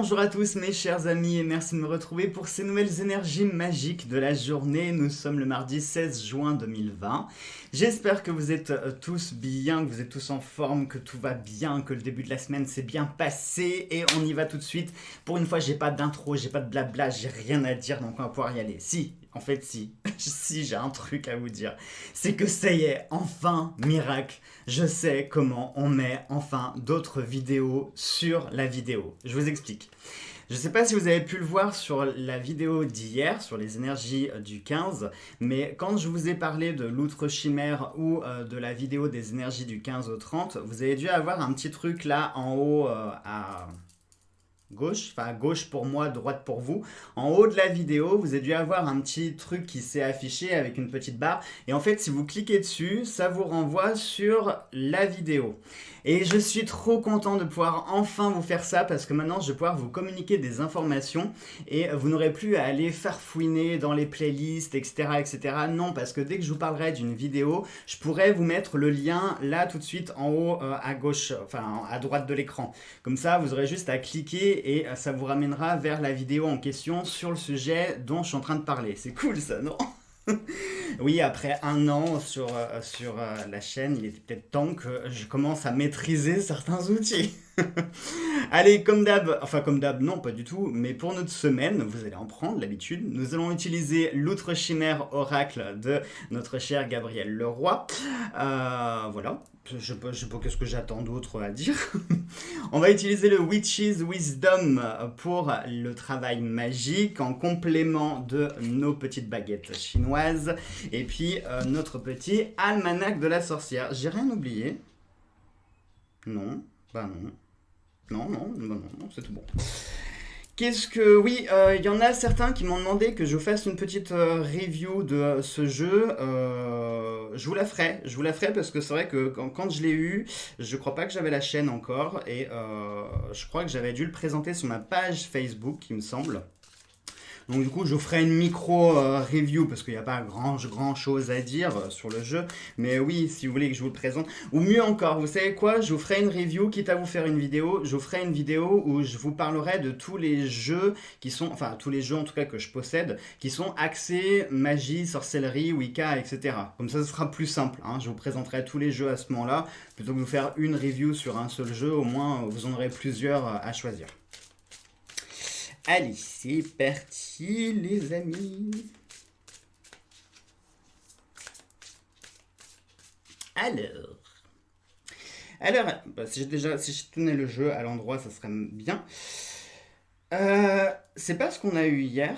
Bonjour à tous mes chers amis et merci de me retrouver pour ces nouvelles énergies magiques de la journée. Nous sommes le mardi 16 juin 2020. J'espère que vous êtes tous bien, que vous êtes tous en forme, que tout va bien, que le début de la semaine s'est bien passé et on y va tout de suite. Pour une fois, j'ai pas d'intro, j'ai pas de blabla, j'ai rien à dire donc on va pouvoir y aller. Si, en fait si, si j'ai un truc à vous dire. C'est que ça y est, enfin, miracle, je sais comment on met enfin d'autres vidéos sur la vidéo. Je vous explique. Je ne sais pas si vous avez pu le voir sur la vidéo d'hier, sur les énergies du 15, mais quand je vous ai parlé de l'outre chimère ou de la vidéo des énergies du 15 au 30, vous avez dû avoir un petit truc là en haut à gauche, enfin gauche pour moi, droite pour vous. En haut de la vidéo, vous avez dû avoir un petit truc qui s'est affiché avec une petite barre. Et en fait, si vous cliquez dessus, ça vous renvoie sur la vidéo. Et je suis trop content de pouvoir enfin vous faire ça parce que maintenant, je vais pouvoir vous communiquer des informations et vous n'aurez plus à aller farfouiner dans les playlists, etc., etc. Non, parce que dès que je vous parlerai d'une vidéo, je pourrais vous mettre le lien là tout de suite en haut à gauche, enfin à droite de l'écran. Comme ça, vous aurez juste à cliquer et ça vous ramènera vers la vidéo en question sur le sujet dont je suis en train de parler. C'est cool ça, non? Oui, après un an sur la chaîne, il était peut-être temps que je commence à maîtriser certains outils. Allez, comme d'hab, non, pas du tout, mais pour notre semaine, vous allez en prendre l'habitude, nous allons utiliser l'outre chimère oracle de notre cher Gabriel Leroy. Voilà, je sais pas qu'est-ce que j'attends d'autre à dire. On va utiliser le Witch's Wisdom pour le travail magique en complément de nos petites baguettes chinoises et puis notre petit almanach de la sorcière. J'ai rien oublié? Non, bah non. Non, non, non, non, non, c'est tout bon. Qu'est-ce que... Oui, il y en a certains qui m'ont demandé que je fasse une petite review de ce jeu. Je vous la ferai parce que c'est vrai que quand je l'ai eu, je crois pas que j'avais la chaîne encore et je crois que j'avais dû le présenter sur ma page Facebook, il me semble. Donc du coup, je vous ferai une micro review parce qu'il n'y a pas grand chose à dire sur le jeu. Mais oui, si vous voulez que je vous le présente. Ou mieux encore, vous savez quoi? Je vous ferai une review, quitte à vous faire une vidéo. Je vous ferai une vidéo où je vous parlerai de tous les jeux qui sont, enfin tous les jeux en tout cas que je possède, qui sont axés magie, sorcellerie, Wicca, etc. Comme ça, ce sera plus simple. Hein. Je vous présenterai tous les jeux à ce moment-là. Plutôt que de vous faire une review sur un seul jeu, au moins vous en aurez plusieurs à choisir. Allez, c'est parti les amis. Alors, bah, si je tenais le jeu à l'endroit, ça serait bien. C'est pas ce qu'on a eu hier.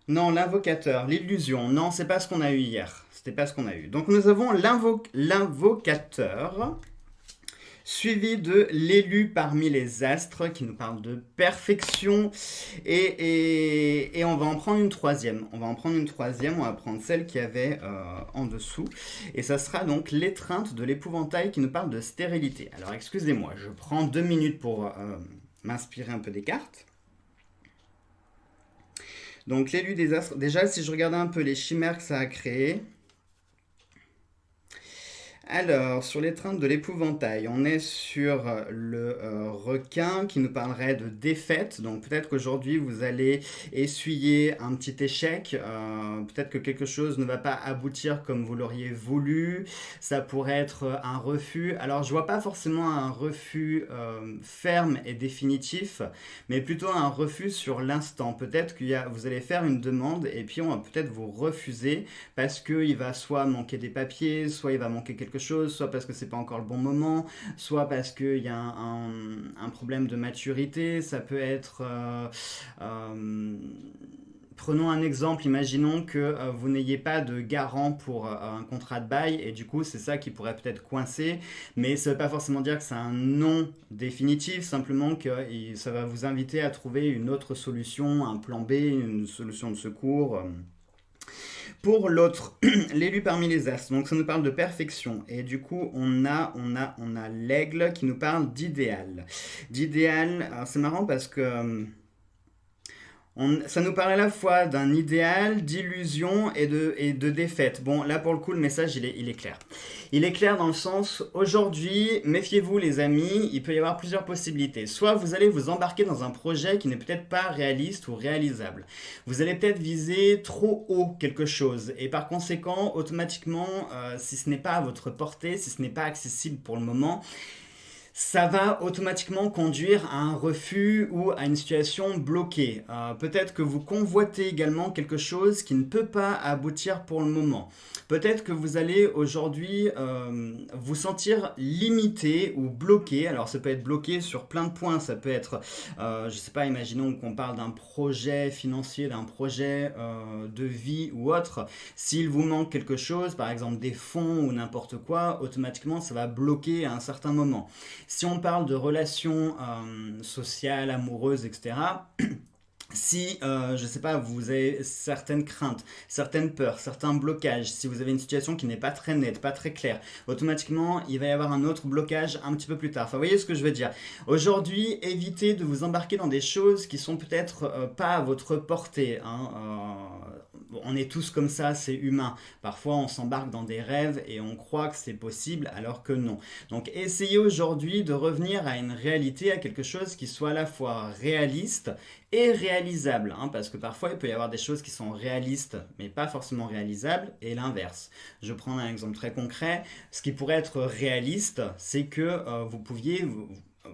Non, l'invocateur, l'illusion. Non, c'est pas ce qu'on a eu hier. C'était pas ce qu'on a eu. Donc nous avons l'invocateur. Suivi de l'élu parmi les astres qui nous parle de perfection et on va en prendre une troisième. On va prendre celle qui avait en dessous et ça sera donc l'étreinte de l'épouvantail qui nous parle de stérilité. Alors excusez-moi, je prends 2 minutes pour m'inspirer un peu des cartes. Donc l'élu des astres, déjà si je regardais un peu les chimères que ça a créées. Alors, sur l'étreinte de l'épouvantail, on est sur le requin qui nous parlerait de défaite. Donc peut-être qu'aujourd'hui, vous allez essuyer un petit échec. Peut-être que quelque chose ne va pas aboutir comme vous l'auriez voulu. Ça pourrait être un refus. Alors, je vois pas forcément un refus ferme et définitif, mais plutôt un refus sur l'instant. Peut-être que vous allez faire une demande et puis on va peut-être vous refuser parce qu'il va soit manquer des papiers, soit il va manquer quelque chose, soit parce que c'est pas encore le bon moment, soit parce qu'il y a un problème de maturité. Ça peut être... prenons un exemple, imaginons que vous n'ayez pas de garant pour un contrat de bail et du coup c'est ça qui pourrait peut-être coincer, mais ça ne veut pas forcément dire que c'est un non définitif, simplement que ça va vous inviter à trouver une autre solution, un plan B, une solution de secours. Pour l'autre, l'élu parmi les astres, donc ça nous parle de perfection. Et du coup, on a l'aigle qui nous parle d'idéal. D'idéal, alors c'est marrant parce que Ça nous parle à la fois d'un idéal, d'illusion et de défaite. Bon, là pour le coup, le message, il est clair. Il est clair dans le sens, aujourd'hui, méfiez-vous les amis, il peut y avoir plusieurs possibilités. Soit vous allez vous embarquer dans un projet qui n'est peut-être pas réaliste ou réalisable. Vous allez peut-être viser trop haut quelque chose. Et par conséquent, automatiquement, si ce n'est pas à votre portée, si ce n'est pas accessible pour le moment, ça va automatiquement conduire à un refus ou à une situation bloquée. Peut-être que vous convoitez également quelque chose qui ne peut pas aboutir pour le moment. Peut-être que vous allez aujourd'hui vous sentir limité ou bloqué. Alors ça peut être bloqué sur plein de points. Ça peut être, je ne sais pas, imaginons qu'on parle d'un projet financier, d'un projet de vie ou autre. S'il vous manque quelque chose, par exemple des fonds ou n'importe quoi, automatiquement ça va bloquer à un certain moment. Si on parle de relations sociales, amoureuses, etc., si, je ne sais pas, vous avez certaines craintes, certaines peurs, certains blocages, si vous avez une situation qui n'est pas très nette, pas très claire, automatiquement, il va y avoir un autre blocage un petit peu plus tard. Enfin, vous voyez ce que je veux dire. Aujourd'hui, évitez de vous embarquer dans des choses qui sont peut-être pas à votre portée, hein. On est tous comme ça, c'est humain. Parfois, on s'embarque dans des rêves et on croit que c'est possible alors que non. Donc, essayez aujourd'hui de revenir à une réalité, à quelque chose qui soit à la fois réaliste et réalisable, hein, parce que parfois il peut y avoir des choses qui sont réalistes mais pas forcément réalisables, et l'inverse. Je prends un exemple très concret. Ce qui pourrait être réaliste, c'est que vous pouviez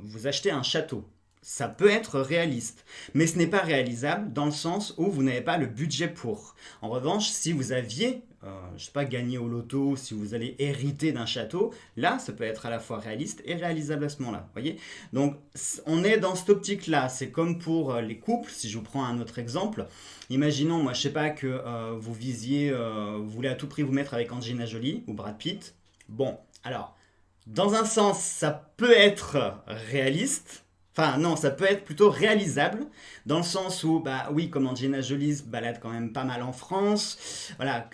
vous acheter un château. Ça peut être réaliste, mais ce n'est pas réalisable dans le sens où vous n'avez pas le budget pour. En revanche, si vous aviez, je ne sais pas, gagné au loto, si vous allez hériter d'un château, là, ça peut être à la fois réaliste et réalisable à ce moment-là. Voyez. Donc, on est dans cette optique-là. C'est comme pour les couples. Si je vous prends un autre exemple, imaginons, moi, je ne sais pas que vous visiez, vous voulez à tout prix vous mettre avec Angelina Jolie ou Brad Pitt. Bon, alors, dans un sens, ça peut être réaliste. Enfin non, ça peut être plutôt réalisable, dans le sens où, bah oui, comme Angelina Jolie se balade quand même pas mal en France, voilà,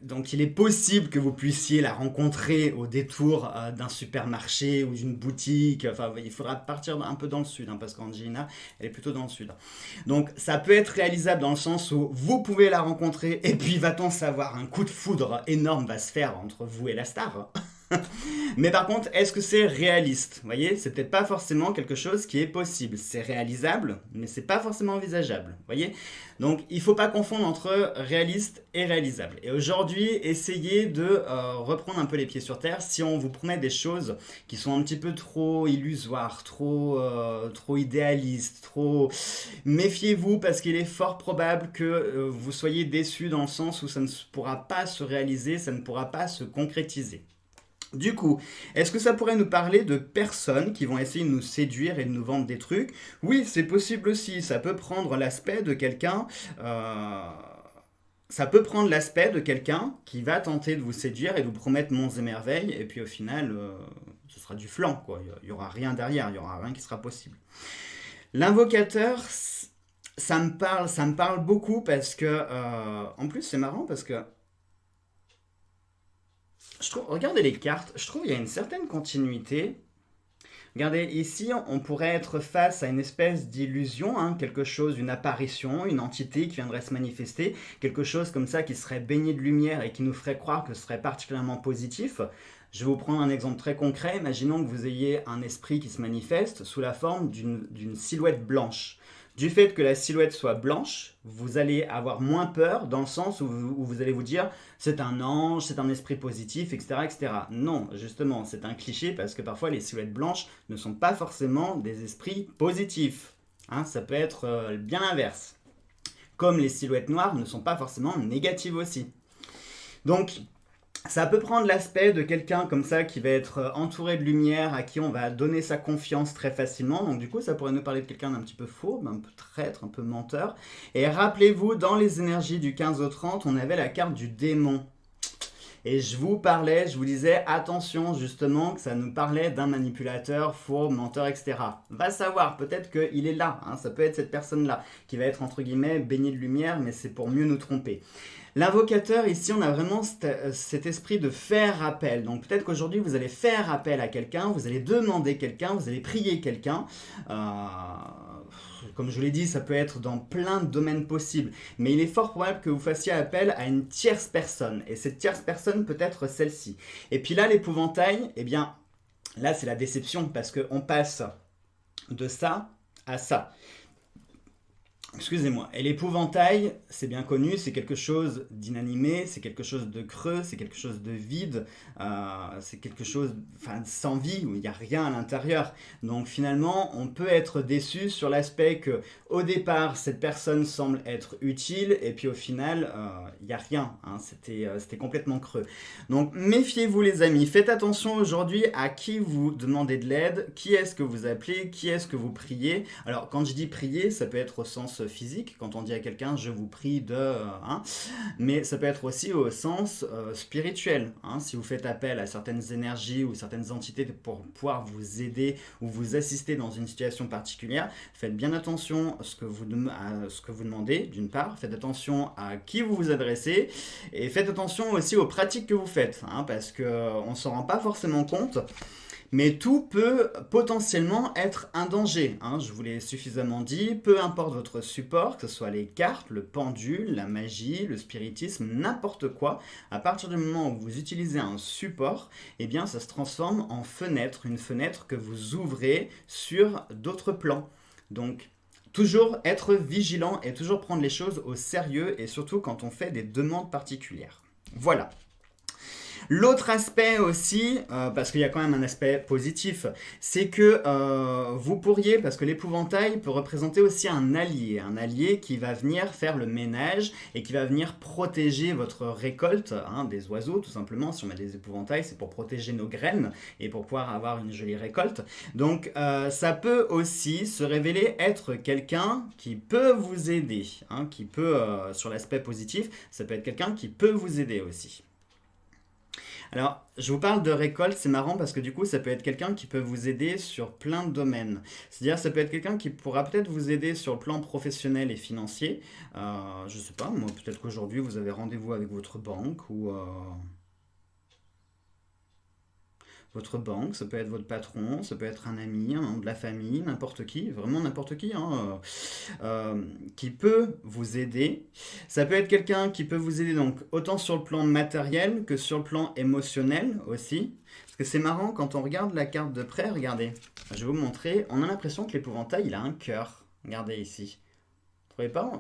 donc il est possible que vous puissiez la rencontrer au détour d'un supermarché ou d'une boutique, enfin il faudra partir un peu dans le sud, hein, parce qu'Angelina, elle est plutôt dans le sud. Donc ça peut être réalisable dans le sens où vous pouvez la rencontrer, et puis va-t-on savoir, un coup de foudre énorme va se faire entre vous et la star. Mais par contre, est-ce que c'est réaliste? Vous voyez, c'est peut-être pas forcément quelque chose qui est possible. C'est réalisable, mais c'est pas forcément envisageable. Vous voyez? Donc, il faut pas confondre entre réaliste et réalisable. Et aujourd'hui, essayez de reprendre un peu les pieds sur terre. Si on vous promet des choses qui sont un petit peu trop illusoires, trop idéalistes, trop... Méfiez-vous parce qu'il est fort probable que vous soyez déçus dans le sens où ça ne pourra pas se réaliser, ça ne pourra pas se concrétiser. Du coup, est-ce que ça pourrait nous parler de personnes qui vont essayer de nous séduire et de nous vendre des trucs? Oui, c'est possible aussi. Ça peut prendre l'aspect de quelqu'un. Ça peut prendre l'aspect de quelqu'un qui va tenter de vous séduire et de vous promettre monts et merveilles, et puis au final, ce sera du flan, quoi. Il n'y aura rien derrière, il n'y aura rien qui sera possible. L'invocateur, ça me parle beaucoup parce que, en plus, c'est marrant parce que regardez les cartes, je trouve qu'il y a une certaine continuité. Regardez, ici, on pourrait être face à une espèce d'illusion, hein, quelque chose, une apparition, une entité qui viendrait se manifester, quelque chose comme ça qui serait baigné de lumière et qui nous ferait croire que ce serait particulièrement positif. Je vais vous prendre un exemple très concret. Imaginons que vous ayez un esprit qui se manifeste sous la forme d'une silhouette blanche. Du fait que la silhouette soit blanche, vous allez avoir moins peur dans le sens où vous allez vous dire c'est un ange, c'est un esprit positif, etc., etc. Non, justement, c'est un cliché parce que parfois les silhouettes blanches ne sont pas forcément des esprits positifs. Hein, ça peut être bien l'inverse. Comme les silhouettes noires ne sont pas forcément négatives aussi. Donc, ça peut prendre l'aspect de quelqu'un comme ça qui va être entouré de lumière, à qui on va donner sa confiance très facilement. Donc du coup, ça pourrait nous parler de quelqu'un d'un petit peu fourbe, un peu traître, un peu menteur. Et rappelez-vous, dans les énergies du 15 au 30, on avait la carte du démon. Et je vous disais, attention justement, que ça nous parlait d'un manipulateur, fourbe, menteur, etc. Va savoir, peut-être qu'il est là, hein, ça peut être cette personne-là, qui va être entre guillemets baignée de lumière, mais c'est pour mieux nous tromper. L'invocateur, ici, on a vraiment cet esprit de faire appel. Donc peut-être qu'aujourd'hui, vous allez faire appel à quelqu'un, vous allez demander quelqu'un, vous allez prier quelqu'un. comme je vous l'ai dit, ça peut être dans plein de domaines possibles. Mais il est fort probable que vous fassiez appel à une tierce personne. Et cette tierce personne peut être celle-ci. Et puis là, l'épouvantail, eh bien, là, c'est la déception parce qu'on passe de ça à ça. Excusez-moi. Et l'épouvantail, c'est bien connu, c'est quelque chose d'inanimé, c'est quelque chose de creux, c'est quelque chose de vide, c'est quelque chose sans vie, où il n'y a rien à l'intérieur. Donc finalement, on peut être déçu sur l'aspect que, au départ, cette personne semble être utile, et puis au final, il n'y a rien. Hein, c'était complètement creux. Donc méfiez-vous les amis, faites attention aujourd'hui à qui vous demandez de l'aide, qui est-ce que vous appelez, qui est-ce que vous priez. Alors quand je dis prier, ça peut être au sens physique, quand on dit à quelqu'un je vous prie de... mais ça peut être aussi au sens spirituel. Si vous faites appel à certaines énergies ou certaines entités pour pouvoir vous aider ou vous assister dans une situation particulière, faites bien attention à ce que vous demandez, d'une part, faites attention à qui vous vous adressez et faites attention aussi aux pratiques que vous faites, parce qu'on ne s'en rend pas forcément compte. Mais tout peut potentiellement être un danger, je vous l'ai suffisamment dit, peu importe votre support, que ce soit les cartes, le pendule, la magie, le spiritisme, n'importe quoi, à partir du moment où vous utilisez un support, eh bien ça se transforme en fenêtre, une fenêtre que vous ouvrez sur d'autres plans. Donc, toujours être vigilant et toujours prendre les choses au sérieux et surtout quand on fait des demandes particulières. Voilà. L'autre aspect aussi, parce qu'il y a quand même un aspect positif, c'est que vous pourriez, parce que l'épouvantail peut représenter aussi un allié qui va venir faire le ménage et qui va venir protéger votre récolte, des oiseaux tout simplement. Si on met des épouvantails, c'est pour protéger nos graines et pour pouvoir avoir une jolie récolte. Donc ça peut aussi se révéler être quelqu'un qui peut vous aider, qui peut, sur l'aspect positif, ça peut être quelqu'un qui peut vous aider aussi. Alors, je vous parle de récolte, c'est marrant parce que du coup, ça peut être quelqu'un qui peut vous aider sur plein de domaines. C'est-à-dire, ça peut être quelqu'un qui pourra peut-être vous aider sur le plan professionnel et financier. Je sais pas, moi, peut-être qu'aujourd'hui, vous avez rendez-vous avec votre banque ou... Votre banque, ça peut être votre patron, ça peut être un ami, un membre de la famille, n'importe qui, vraiment n'importe qui, qui peut vous aider. Ça peut être quelqu'un qui peut vous aider donc autant sur le plan matériel que sur le plan émotionnel aussi. Parce que c'est marrant, quand on regarde la carte de près, regardez, je vais vous montrer, on a l'impression que l'épouvantail, il a un cœur. Regardez ici. Vous trouvez pas,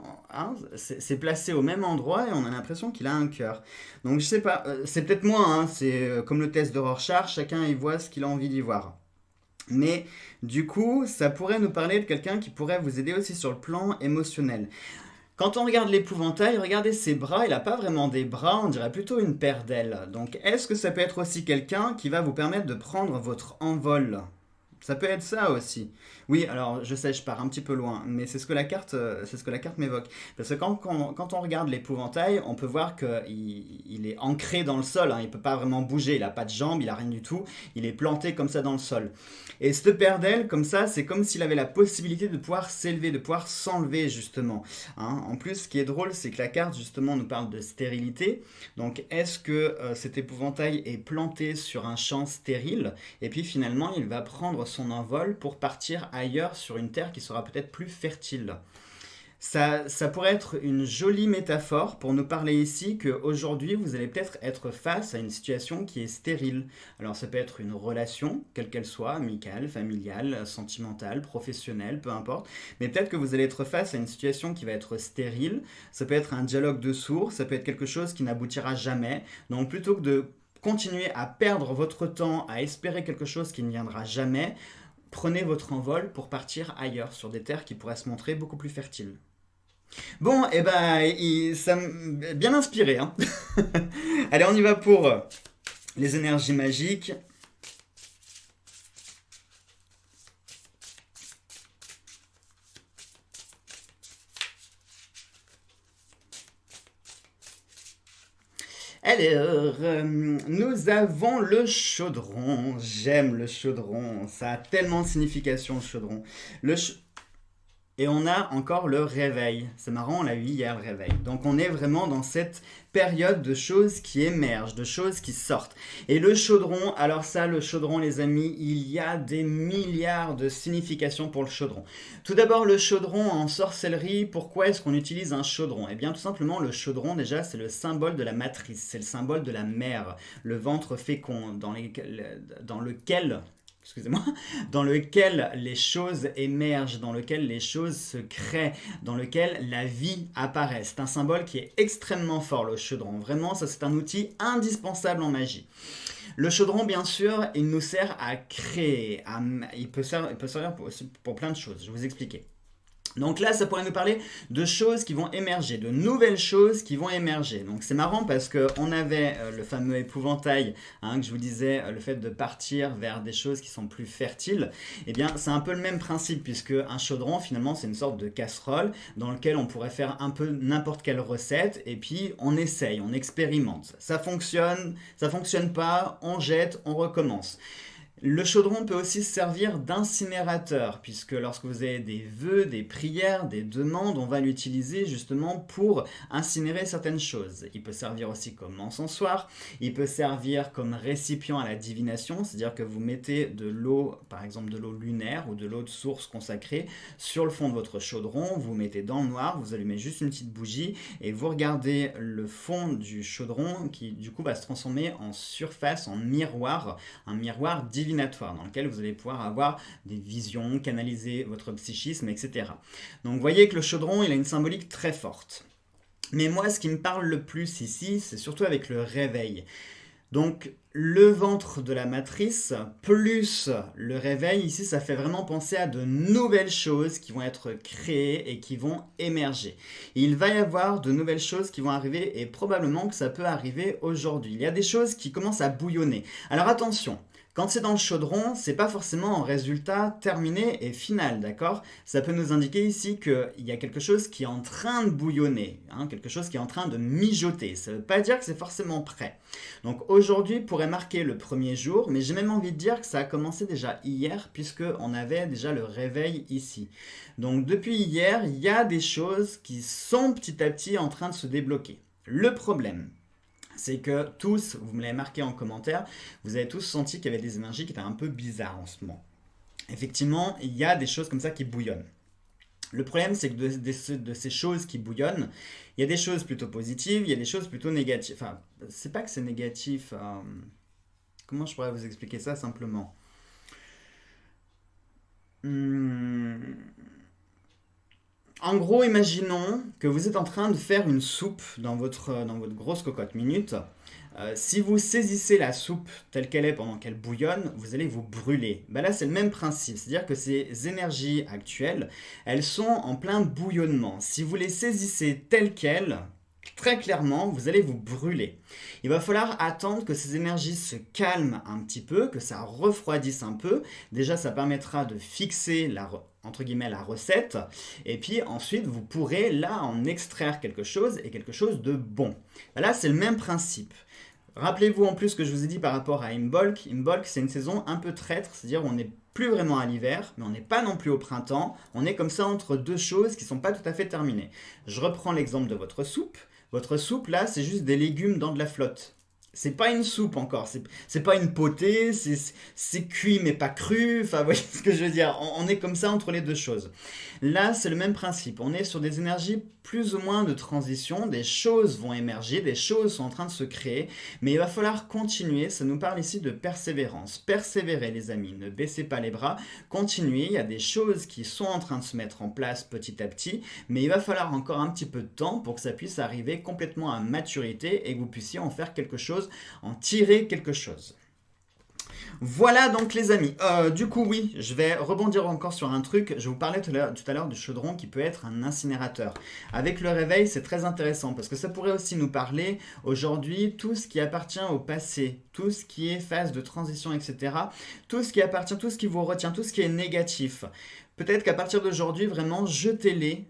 c'est placé au même endroit et on a l'impression qu'il a un cœur. Donc je sais pas, c'est peut-être moi, c'est comme le test de Rorschach, chacun y voit ce qu'il a envie d'y voir. Mais du coup, ça pourrait nous parler de quelqu'un qui pourrait vous aider aussi sur le plan émotionnel. Quand on regarde l'épouvantail, regardez ses bras, il n'a pas vraiment des bras, on dirait plutôt une paire d'ailes. Donc est-ce que ça peut être aussi quelqu'un qui va vous permettre de prendre votre envol ? Ça peut être ça aussi. Oui, alors je sais, je pars un petit peu loin, mais c'est ce que la carte m'évoque. Parce que quand on regarde l'épouvantail, on peut voir qu'il est ancré dans le sol, il ne peut pas vraiment bouger, il n'a pas de jambes, il n'a rien du tout, il est planté comme ça dans le sol. Et cette paire d'ailes, comme ça, c'est comme s'il avait la possibilité de pouvoir s'élever, de pouvoir s'enlever justement. En plus, ce qui est drôle, c'est que la carte justement nous parle de stérilité. Donc est-ce que cet épouvantail est planté sur un champ stérile, et puis finalement il va prendre son envol pour partir ailleurs sur une terre qui sera peut-être plus fertile. Ça pourrait être une jolie métaphore pour nous parler ici qu'aujourd'hui vous allez peut-être être face à une situation qui est stérile. Alors ça peut être une relation, quelle qu'elle soit, amicale, familiale, sentimentale, professionnelle, peu importe. Mais peut-être que vous allez être face à une situation qui va être stérile. Ça peut être un dialogue de sourds, ça peut être quelque chose qui n'aboutira jamais. Donc plutôt que de continuer à perdre votre temps, à espérer quelque chose qui ne viendra jamais, prenez votre envol pour partir ailleurs, sur des terres qui pourraient se montrer beaucoup plus fertiles. Bon, ça m'a bien inspiré. Allez, on y va pour les énergies magiques. Alors, nous avons le chaudron. J'aime le chaudron. Ça a tellement de signification, le chaudron. et on a encore le réveil. C'est marrant, on l'a eu hier, le réveil. Donc on est vraiment dans cette période de choses qui émergent, de choses qui sortent. Et le chaudron, alors ça, le chaudron, les amis, il y a des milliards de significations pour le chaudron. Tout d'abord, le chaudron en sorcellerie, pourquoi est-ce qu'on utilise un chaudron? Eh bien, tout simplement, le chaudron, déjà, c'est le symbole de la matrice, c'est le symbole de la mère, le ventre fécond, dans lequel excusez-moi, dans lequel les choses émergent, dans lequel les choses se créent, dans lequel la vie apparaît. C'est un symbole qui est extrêmement fort, le chaudron. Vraiment, ça c'est un outil indispensable en magie. Le chaudron, bien sûr, il nous sert à créer. Il peut servir pour plein de choses. Je vais vous expliquer. Donc là, ça pourrait nous parler de choses qui vont émerger, de nouvelles choses qui vont émerger. Donc c'est marrant parce qu'on avait le fameux épouvantail, que je vous disais, le fait de partir vers des choses qui sont plus fertiles. Eh bien, c'est un peu le même principe puisque un chaudron, finalement, c'est une sorte de casserole dans lequel on pourrait faire un peu n'importe quelle recette et puis on essaye, on expérimente. Ça fonctionne pas, on jette, on recommence. Le chaudron peut aussi servir d'incinérateur, puisque lorsque vous avez des vœux, des prières, des demandes, on va l'utiliser justement pour incinérer certaines choses. Il peut servir aussi comme encensoir, il peut servir comme récipient à la divination, c'est-à-dire que vous mettez de l'eau, par exemple de l'eau lunaire ou de l'eau de source consacrée, sur le fond de votre chaudron, vous mettez dans le noir, vous allumez juste une petite bougie et vous regardez le fond du chaudron qui du coup va se transformer en surface, en miroir, un miroir divinatoire dans lequel vous allez pouvoir avoir des visions, canaliser votre psychisme, etc. Donc vous voyez que le chaudron, il a une symbolique très forte. Mais moi, ce qui me parle le plus ici, c'est surtout avec le réveil. Donc le ventre de la matrice plus le réveil, ici ça fait vraiment penser à de nouvelles choses qui vont être créées et qui vont émerger. Il va y avoir de nouvelles choses qui vont arriver et probablement que ça peut arriver aujourd'hui. Il y a des choses qui commencent à bouillonner. Alors attention, quand c'est dans le chaudron, c'est pas forcément un résultat terminé et final, d'accord? Ça peut nous indiquer ici qu'il y a quelque chose qui est en train de bouillonner, quelque chose qui est en train de mijoter. Ça veut pas dire que c'est forcément prêt. Donc aujourd'hui pourrait marquer le premier jour, mais j'ai même envie de dire que ça a commencé déjà hier, puisqu'on avait déjà le réveil ici. Donc depuis hier, il y a des choses qui sont petit à petit en train de se débloquer. Le problème, c'est que tous, vous me l'avez marqué en commentaire, vous avez tous senti qu'il y avait des énergies qui étaient un peu bizarres en ce moment. Effectivement, il y a des choses comme ça qui bouillonnent. Le problème, c'est que de ces choses qui bouillonnent, il y a des choses plutôt positives, il y a des choses plutôt négatives. Enfin, c'est pas que c'est négatif. Comment je pourrais vous expliquer ça simplement? En gros, imaginons que vous êtes en train de faire une soupe dans votre grosse cocotte minute. Si vous saisissez la soupe telle qu'elle est pendant qu'elle bouillonne, vous allez vous brûler. Là, c'est le même principe, c'est-à-dire que ces énergies actuelles, elles sont en plein bouillonnement. Si vous les saisissez telles quelles, très clairement, vous allez vous brûler. Il va falloir attendre que ces énergies se calment un petit peu, que ça refroidisse un peu. Déjà, ça permettra de fixer entre guillemets la recette. Et puis ensuite, vous pourrez là en extraire quelque chose et quelque chose de bon. Là, c'est le même principe. Rappelez-vous en plus ce que je vous ai dit par rapport à Imbolc. Imbolc, c'est une saison un peu traître, c'est-à-dire on n'est plus vraiment à l'hiver, mais on n'est pas non plus au printemps. On est comme ça entre deux choses qui ne sont pas tout à fait terminées. Je reprends l'exemple de votre soupe. Votre soupe, là, c'est juste des légumes dans de la flotte. C'est pas une soupe encore, c'est pas une potée, c'est cuit mais pas cru, enfin vous voyez ce que je veux dire, on est comme ça entre les deux choses. Là c'est le même principe, on est sur des énergies plus ou moins de transition, des choses vont émerger, des choses sont en train de se créer, mais il va falloir continuer, ça nous parle ici de persévérance. Persévérez les amis, ne baissez pas les bras, continuez, il y a des choses qui sont en train de se mettre en place petit à petit, mais il va falloir encore un petit peu de temps pour que ça puisse arriver complètement à maturité et que vous puissiez en faire quelque chose, en tirer quelque chose. Voilà donc les amis, du coup oui, je vais rebondir encore sur un truc, je vous parlais tout à l'heure du chaudron qui peut être un incinérateur. Avec le réveil c'est très intéressant parce que ça pourrait aussi nous parler aujourd'hui tout ce qui appartient au passé, tout ce qui est phase de transition etc. Tout ce qui appartient, tout ce qui vous retient, tout ce qui est négatif. Peut-être qu'à partir d'aujourd'hui, vraiment, jetez-les,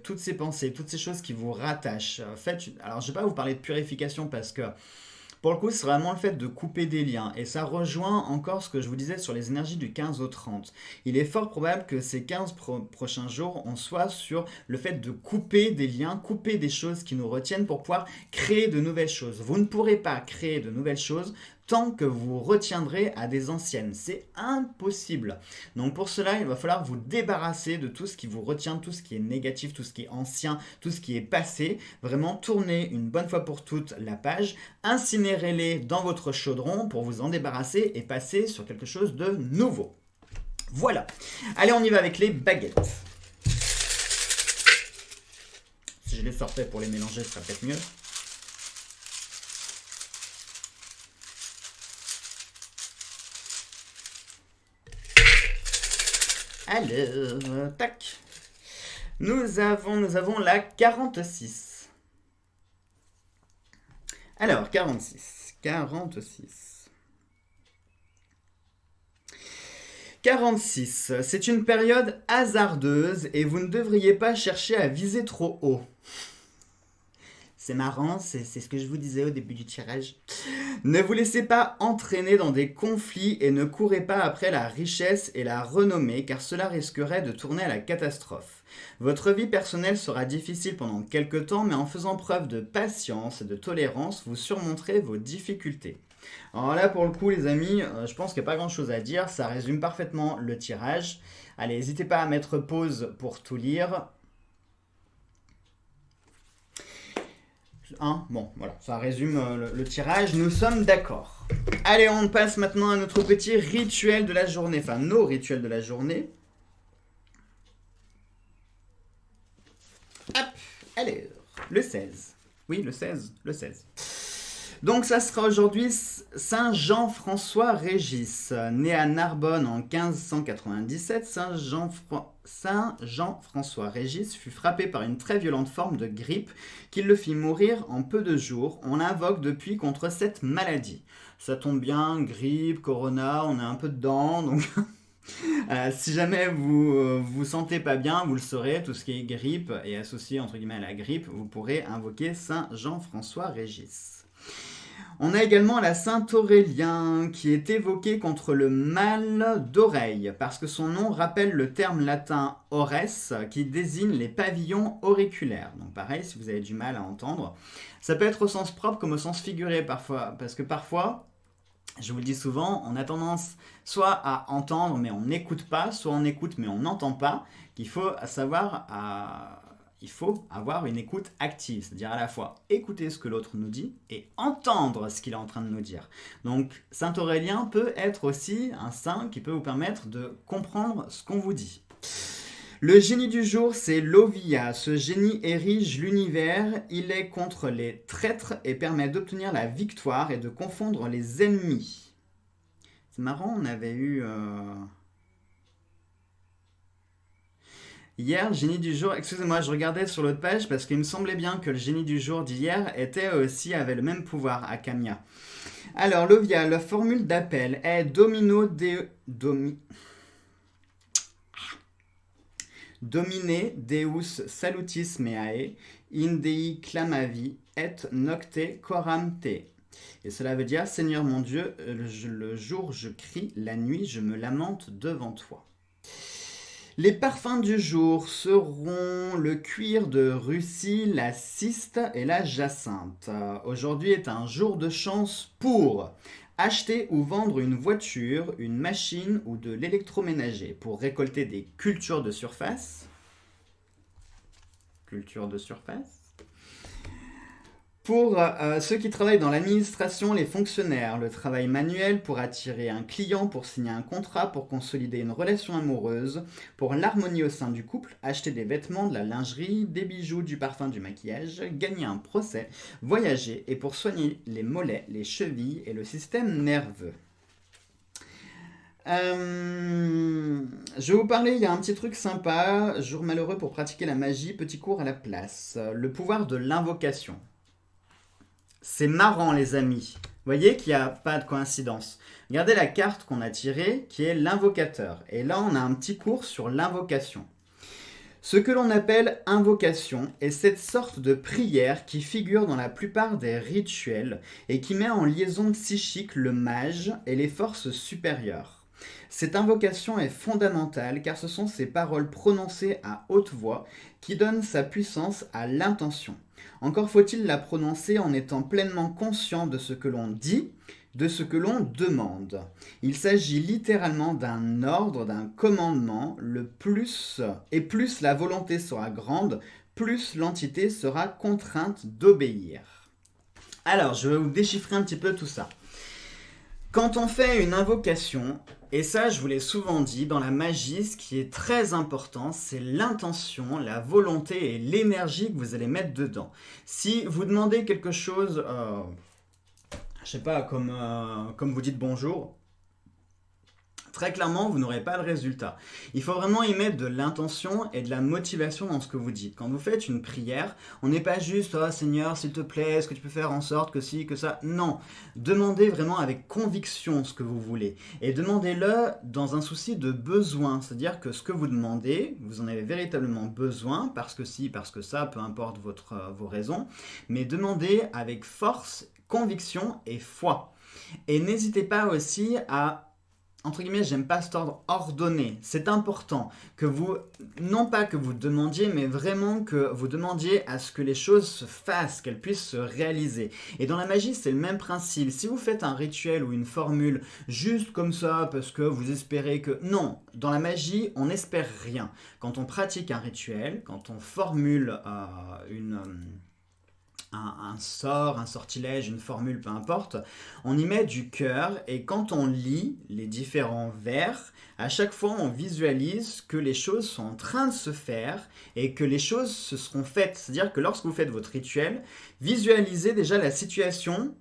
toutes ces pensées, toutes ces choses qui vous rattachent. Alors je ne vais pas vous parler de purification parce que Pour le coup, c'est vraiment le fait de couper des liens. Et ça rejoint encore ce que je vous disais sur les énergies du 15 au 30. Il est fort probable que ces 15 prochains jours, on soit sur le fait de couper des liens, couper des choses qui nous retiennent pour pouvoir créer de nouvelles choses. Vous ne pourrez pas créer de nouvelles choses tant que vous retiendrez à des anciennes. C'est impossible. Donc pour cela, il va falloir vous débarrasser de tout ce qui vous retient, tout ce qui est négatif, tout ce qui est ancien, tout ce qui est passé. Vraiment tournez une bonne fois pour toutes la page, incinérez-les dans votre chaudron pour vous en débarrasser et passer sur quelque chose de nouveau. Voilà. Allez, on y va avec les baguettes. Si je les sortais pour les mélanger, ce serait peut-être mieux. Alors, tac. Nous avons la 46. Alors, 46. 46, c'est une période hasardeuse et vous ne devriez pas chercher à viser trop haut. C'est marrant, c'est ce que je vous disais au début du tirage. Ne vous laissez pas entraîner dans des conflits et ne courez pas après la richesse et la renommée car cela risquerait de tourner à la catastrophe. Votre vie personnelle sera difficile pendant quelques temps mais en faisant preuve de patience et de tolérance, vous surmonterez vos difficultés. Alors là pour le coup les amis, je pense qu'il n'y a pas grand chose à dire, ça résume parfaitement le tirage. Allez, n'hésitez pas à mettre pause pour tout lire. Bon, voilà, ça résume le tirage, nous sommes d'accord. Allez, on passe maintenant à notre petit rituel de la journée, enfin nos rituels de la journée. Hop, allez, le 16. Oui, le 16. Donc ça sera aujourd'hui Saint Jean-François-Régis, né à Narbonne en 1597. Saint Jean-François-Régis fut frappé par une très violente forme de grippe qui le fit mourir en peu de jours. On l'invoque depuis contre cette maladie. Ça tombe bien, grippe, corona, on est un peu dedans, donc si jamais vous vous sentez pas bien, vous le saurez, tout ce qui est grippe est associé entre guillemets à la grippe, vous pourrez invoquer Saint Jean-François-Régis. On a également la Saint Aurélien qui est évoqué contre le mal d'oreille parce que son nom rappelle le terme latin ores qui désigne les pavillons auriculaires. Donc pareil, si vous avez du mal à entendre, ça peut être au sens propre comme au sens figuré parfois, parce que parfois, je vous le dis souvent, on a tendance soit à entendre mais on n'écoute pas, soit on écoute mais on n'entend pas, qu'il faut il faut avoir une écoute active, c'est-à-dire à la fois écouter ce que l'autre nous dit et entendre ce qu'il est en train de nous dire. Donc Saint Aurélien peut être aussi un saint qui peut vous permettre de comprendre ce qu'on vous dit. Le génie du jour, c'est l'Ovia. Ce génie érige l'univers, il est contre les traîtres et permet d'obtenir la victoire et de confondre les ennemis. C'est marrant, on avait eu... Hier, le génie du jour, excusez-moi, je regardais sur l'autre page parce qu'il me semblait bien que le génie du jour d'hier avait le même pouvoir à Camia. Alors, l'Ovia, la formule d'appel est Domine Deus salutis meae, in Dei clamavi, et nocte coram te. Et cela veut dire, Seigneur mon Dieu, le jour je crie, la nuit je me lamente devant toi. Les parfums du jour seront le cuir de Russie, la ciste et la jacinthe. Aujourd'hui est un jour de chance pour acheter ou vendre une voiture, une machine ou de l'électroménager, pour récolter des cultures de surface. Pour ceux qui travaillent dans l'administration, les fonctionnaires, le travail manuel pour attirer un client, pour signer un contrat, pour consolider une relation amoureuse, pour l'harmonie au sein du couple, acheter des vêtements, de la lingerie, des bijoux, du parfum, du maquillage, gagner un procès, voyager et pour soigner les mollets, les chevilles et le système nerveux. Je vais vous parler, il y a un petit truc sympa, jour malheureux pour pratiquer la magie, petit cours à la place, le pouvoir de l'invocation. C'est marrant les amis, vous voyez qu'il n'y a pas de coïncidence. Regardez la carte qu'on a tirée qui est l'invocateur. Et là on a un petit cours sur l'invocation. Ce que l'on appelle invocation est cette sorte de prière qui figure dans la plupart des rituels et qui met en liaison psychique le mage et les forces supérieures. Cette invocation est fondamentale car ce sont ces paroles prononcées à haute voix qui donnent sa puissance à l'intention. Encore faut-il la prononcer en étant pleinement conscient de ce que l'on dit, de ce que l'on demande. Il s'agit littéralement d'un ordre, d'un commandement, et plus la volonté sera grande, plus l'entité sera contrainte d'obéir. Alors, je vais vous déchiffrer un petit peu tout ça. Quand on fait une invocation, et ça je vous l'ai souvent dit, dans la magie, ce qui est très important, c'est l'intention, la volonté et l'énergie que vous allez mettre dedans. Si vous demandez quelque chose, je sais pas, comme vous dites bonjour, très clairement, vous n'aurez pas le résultat. Il faut vraiment y mettre de l'intention et de la motivation dans ce que vous dites. Quand vous faites une prière, on n'est pas juste « Oh Seigneur, s'il te plaît, est-ce que tu peux faire en sorte que ci, que ça ?» Non, demandez vraiment avec conviction ce que vous voulez. Et demandez-le dans un souci de besoin. C'est-à-dire que ce que vous demandez, vous en avez véritablement besoin, parce que ci, parce que ça, peu importe vos raisons. Mais demandez avec force, conviction et foi. Et n'hésitez pas aussi à, entre guillemets, j'aime pas cet ordre, ordonné. C'est important que vous, non pas que vous demandiez, mais vraiment que vous demandiez à ce que les choses se fassent, qu'elles puissent se réaliser. Et dans la magie, c'est le même principe. Si vous faites un rituel ou une formule juste comme ça, parce que vous espérez que... Non, dans la magie, on n'espère rien. Quand on pratique un rituel, quand on formule un sort, un sortilège, une formule, peu importe, on y met du cœur et quand on lit les différents vers, à chaque fois on visualise que les choses sont en train de se faire et que les choses se seront faites. C'est-à-dire que lorsque vous faites votre rituel, visualisez déjà la situation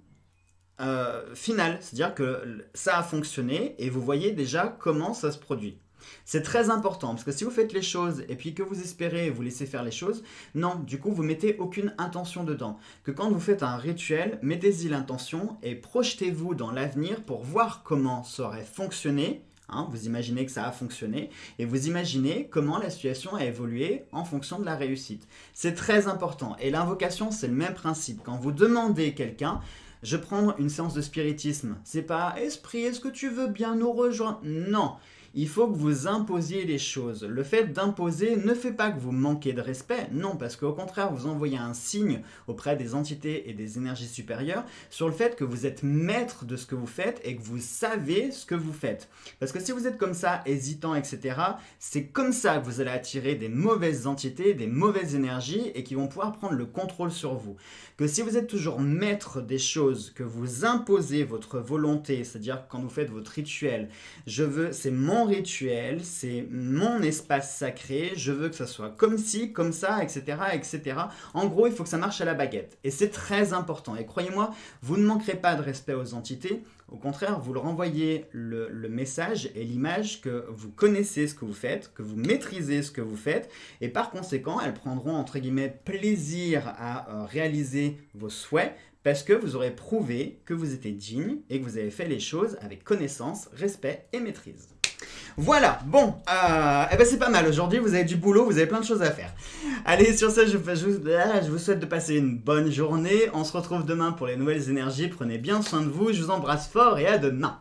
finale, c'est-à-dire que ça a fonctionné et vous voyez déjà comment ça se produit. C'est très important parce que si vous faites les choses et puis que vous espérez vous laisser faire les choses, non, du coup vous mettez aucune intention dedans. Que quand vous faites un rituel, mettez-y l'intention et projetez-vous dans l'avenir pour voir comment ça aurait fonctionné. Vous imaginez que ça a fonctionné et vous imaginez comment la situation a évolué en fonction de la réussite. C'est très important et l'invocation c'est le même principe. Quand vous demandez quelqu'un, je prends une séance de spiritisme, c'est pas « Esprit, est-ce que tu veux bien nous rejoindre ?» Non. Il faut que vous imposiez les choses. Le fait d'imposer ne fait pas que vous manquez de respect, non, parce qu'au contraire, vous envoyez un signe auprès des entités et des énergies supérieures sur le fait que vous êtes maître de ce que vous faites et que vous savez ce que vous faites. Parce que si vous êtes comme ça, hésitant, etc., c'est comme ça que vous allez attirer des mauvaises entités, des mauvaises énergies et qui vont pouvoir prendre le contrôle sur vous. Que si vous êtes toujours maître des choses, que vous imposez votre volonté, c'est-à-dire quand vous faites votre rituel, c'est mon rituel, c'est mon espace sacré, je veux que ça soit comme ci, comme ça, etc., etc. En gros, il faut que ça marche à la baguette. Et c'est très important. Et croyez-moi, vous ne manquerez pas de respect aux entités. Au contraire, vous leur envoyez le message et l'image que vous connaissez ce que vous faites, que vous maîtrisez ce que vous faites. Et par conséquent, elles prendront, entre guillemets, plaisir à réaliser vos souhaits parce que vous aurez prouvé que vous étiez digne et que vous avez fait les choses avec connaissance, respect et maîtrise. Voilà, bon, c'est pas mal. Aujourd'hui, vous avez du boulot, vous avez plein de choses à faire. Allez, sur ça, je vous souhaite de passer une bonne journée. On se retrouve demain pour les nouvelles énergies. Prenez bien soin de vous, je vous embrasse fort et à demain.